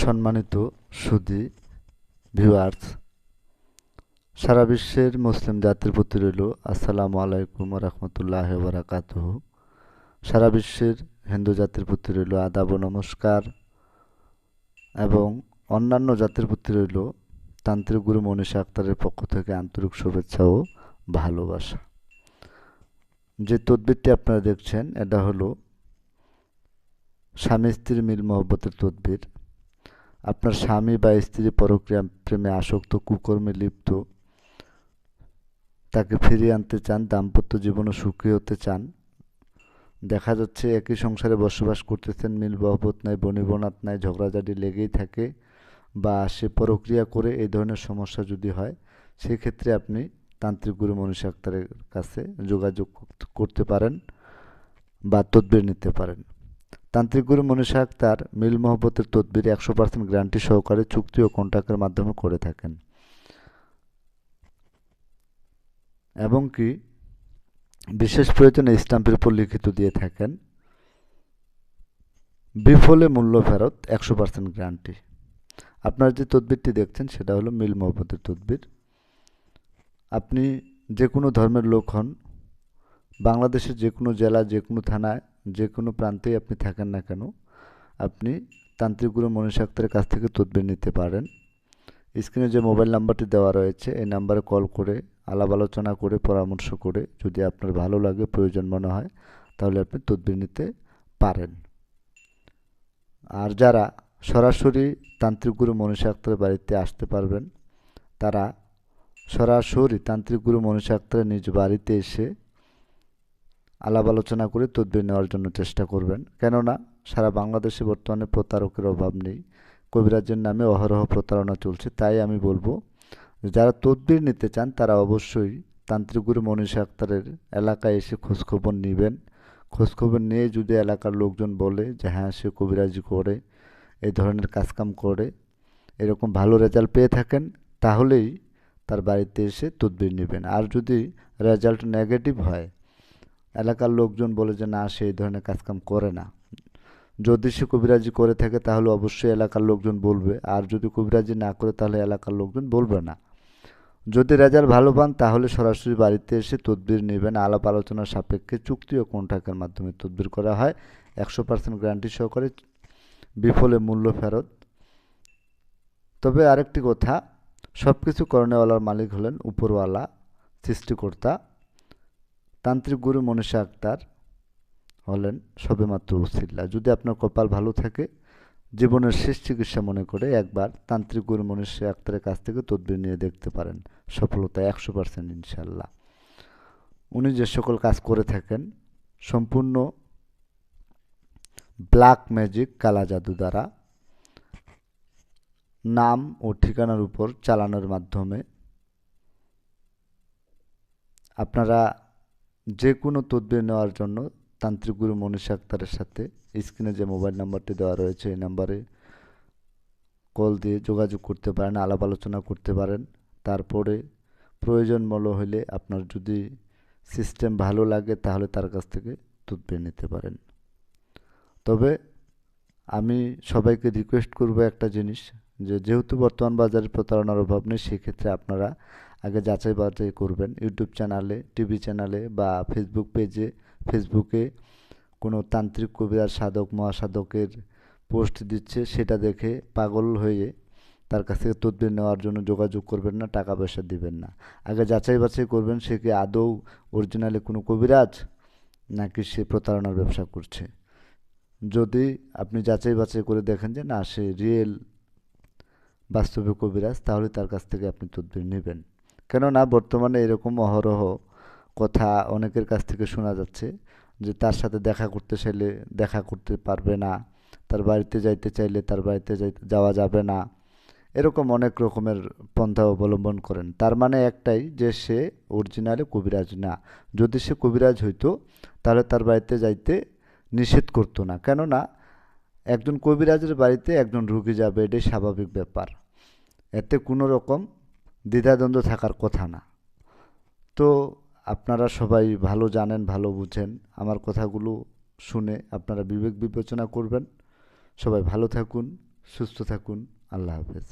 সম্মানিত সুধী ভিউয়ার্স, সারা বিশ্বের মুসলিম জাতির প্রতি রইল আসসালামু আলাইকুম রহমতুল্লাহ বারাকাতুহ। সারা বিশ্বের হিন্দু জাতির প্রতি রইল আদাব ও নমস্কার এবং অন্যান্য জাতির প্রতি রইল তান্ত্রিক গুরু মনীষা আক্তারের পক্ষ থেকে আন্তরিক শুভেচ্ছা ও ভালোবাসা। যে তদবিরটি আপনারা দেখছেন এটা হলো স্বামী স্ত্রীর মিল মহব্বতের তদবির। আপনার স্বামী বা স্ত্রী পরক্রিয়া প্রেমে আসক্ত, কুকর্মে লিপ্ত, তাকে ফিরিয়ে আনতে চান, দাম্পত্য জীবনে সুখী হতে চান। দেখা যাচ্ছে একই সংসারে বসবাস করতেছেন, মিল মহব্বত নাই, বনিবনাত নাই, ঝগড়াঝাটি লেগেই থাকে বা সে পরক্রিয়া করে, এই ধরনের সমস্যা যদি হয় সেক্ষেত্রে আপনি তান্ত্রিক গুরু মনীষা আক্তারের কাছে যোগাযোগ করতে পারেন বা তদবির নিতে পারেন। তান্ত্রিক গুরু মনীষা আক্তার মিল মহব্বতের তদবির 100% গ্যারান্টি সহকারে চুক্তি ও কন্ট্রাক্টের মাধ্যমে করে থাকেন এবং কি বিশেষ প্রয়োজনে স্ট্যাম্পের উপর লিখিত দিয়ে থাকেন। বিফলে মূল্য ফেরত, 100% গ্যারান্টি। আপনার যে তদবিরটি দেখছেন সেটা হলো মিল মহব্বতের তদবির। আপনি যে কোনো ধর্মের লোক হন, বাংলাদেশের যে কোনো জেলা, যে কোনো থানায়, যে কোনো প্রান্তেই আপনি থাকেন না কেন, আপনি তান্ত্রিক গুরু মনীষা আক্তারের কাছ থেকে তদবির নিতে পারেন। স্ক্রিনে যে মোবাইল নাম্বারটি দেওয়া রয়েছে এই নাম্বারে কল করে আলাপ আলোচনা করে পরামর্শ করে যদি আপনার ভালো লাগে, প্রয়োজন মনে হয়, তাহলে আপনি তদবির নিতে পারেন। আর যারা সরাসরি তান্ত্রিক গুরু মনীষা আক্তারের বাড়িতে আসতে পারবেন তারা সরাসরি তান্ত্রিক গুরু মনীষা আক্তারের নিজ বাড়িতে এসে আলাপ আলোচনা করে তদবির নেওয়ার জন্য চেষ্টা করবেন। কেননা সারা বাংলাদেশে বর্তমানে প্রতারকের অভাব নেই, কবিরাজের নামে অহরহ প্রতারণা চলছে। তাই আমি বলবো যারা তদবির নিতে চান তারা অবশ্যই তান্ত্রিক গুরু মনীষা আক্তারের এলাকায় এসে খোঁজখবর নেবেন। খোঁজখবর নিয়ে যদি এলাকার লোকজন বলে যে হ্যাঁ সে কবিরাজি করে, এই ধরনের কাজকাম করে, এরকম ভালো রেজাল্ট পেয়ে থাকেন, তাহলেই তার বাড়িতে এসে তদবির নেবেন। আর যদি রেজাল্ট নেগেটিভ হয়, এলাকার লোকজন বলে যে না সে এই ধরনের কাজকাম করে না, যদি সে কবিরাজি করে থাকে তাহলে অবশ্যই এলাকার লোকজন বলবে, আর যদি কবিরাজি না করে তাহলে এলাকার লোকজন বলবে না। যদি রেজাল্ট ভালো পান তাহলে সরাসরি বাড়িতে এসে তদবির নেবেন। আলাপ আলোচনার সাপেক্ষে চুক্তি ও কন্ট্রাক্টের মাধ্যমে তদবির করা হয়, 100% গ্যারান্টি সহকারে, বিফলে মূল্য ফেরত। তবে আরেকটি কথা, সব কিছু করণেওয়ালার মালিক হলেন উপরওয়ালা, সৃষ্টিকর্তা। তান্ত্রিক গুরু মনীষা আক্তার হলেন সবেমাত্র উসিলা। যদি আপনার কপাল ভালো থাকে, জীবনের শেষ চিকিৎসা মনে করে একবার তান্ত্রিক গুরু মনীষা আক্তারের কাছ থেকে তদবির নিয়ে দেখতে পারেন। সফলতা 100% ইনশাল্লাহ। উনি যে সকল কাজ করে থাকেন সম্পূর্ণ ব্ল্যাক ম্যাজিক, কালা জাদু দ্বারা, নাম ও ঠিকানার উপর চালানোর মাধ্যমে। আপনারা যে কোনো তদবির নেওয়ার জন্য তান্ত্রিক গুরু মনীষা আক্তারের সাথে স্ক্রিনে যে মোবাইল নাম্বারটি দেওয়া রয়েছে এই নাম্বারে কল দিয়ে যোগাযোগ করতে পারেন, আলাপ আলোচনা করতে পারেন। তারপরে প্রয়োজন মনে হলে আপনার যদি সিস্টেম ভালো লাগে তাহলে তার কাছ থেকে তদবির নিতে পারেন। তবে আমি সবাইকে রিকোয়েস্ট করব একটা জিনিস, যেহেতু বর্তমান বাজারে প্রতারণার অভাব নেই, সেক্ষেত্রে আপনারা আগে যাচাই বাছাই করবেন। ইউটিউব চ্যানেলে, টিভি চ্যানেলে বা ফেসবুক পেজে, ফেসবুকে কোনো তান্ত্রিক, কবিরাজ, সাধক, মহাসাধকের পোস্ট দিচ্ছে সেটা দেখে পাগল হয়ে তার কাছ থেকে তদবির নেওয়ার জন্য যোগাযোগ করবেন না, টাকা পয়সা দিবেন না। আগে যাচাই বাছাই করবেন সে কি আদৌ অরিজিনালি কোনো কবিরাজ নাকি সে প্রতারণার ব্যবসা করছে। যদি আপনি যাচাই বাছাই করে দেখেন যে না সে রিয়েল বাস্তবে কবিরাজ, তাহলে তার কাছ থেকে আপনি তদবির নেবেন। কেননা বর্তমানে এরকম অহরহ কথা অনেকের কাছ থেকে শোনা যাচ্ছে যে তার সাথে দেখা করতে চাইলে দেখা করতে পারবে না, তার বাড়িতে যাইতে চাইলে তার বাড়িতে যাওয়া যাবে না, এরকম অনেক রকমের পন্থা অবলম্বন করেন। তার মানে একটাই যে সে অরিজিনালি কবিরাজ না। যদি সে কবিরাজ হইতো তাহলে তার বাড়িতে যাইতে নিষেধ করতো না। কেননা একজন কবিরাজের বাড়িতে একজন রুগী যাবে, এটাই স্বাভাবিক ব্যাপার, এতে কোনো রকম দ্বিধাদ্বন্দ্ব থাকার কথা না। তো আপনারা সবাই ভালো জানেন, ভালো বুঝেন, আমার কথাগুলো শুনে আপনারা বিবেক বিবেচনা করবেন। সবাই ভালো থাকুন, সুস্থ থাকুন। আল্লাহ হাফেজ।